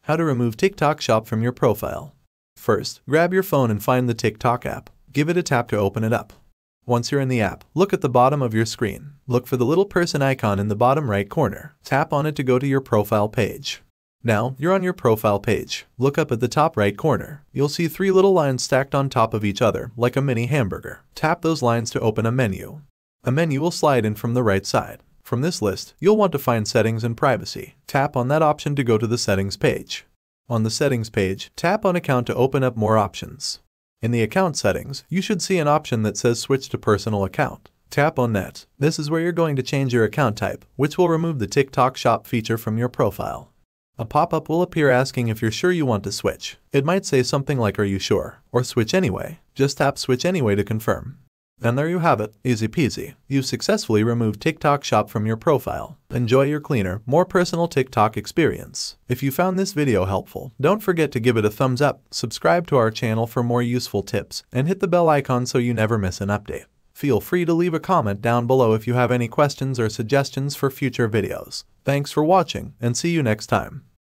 How to remove TikTok Shop from your profile. First, grab your phone and find the TikTok app. Give it a tap to open it up. Once you're in the app, look at the bottom of your screen. Look for the little person icon in the bottom right corner. Tap on it to go to your profile page. Now, you're on your profile page. Look up at the top right corner. You'll see 3 little lines stacked on top of each other, like a mini hamburger. Tap those lines to open a menu. A menu will slide in from the right side. From this list, you'll want to find Settings and Privacy. Tap on that option to go to the Settings page. On the Settings page, tap on Account to open up more options. In the account settings, you should see an option that says Switch to Personal Account. Tap on that. This is where you're going to change your account type, which will remove the TikTok Shop feature from your profile. A pop-up will appear asking if you're sure you want to switch. It might say something like "Are you sure?" or "Switch anyway." Just tap Switch anyway to confirm. And there you have it, easy peasy. You've successfully removed TikTok Shop from your profile. Enjoy your cleaner, more personal TikTok experience. If you found this video helpful, don't forget to give it a thumbs up, subscribe to our channel for more useful tips, and hit the bell icon so you never miss an update. Feel free to leave a comment down below if you have any questions or suggestions for future videos. Thanks for watching, and see you next time.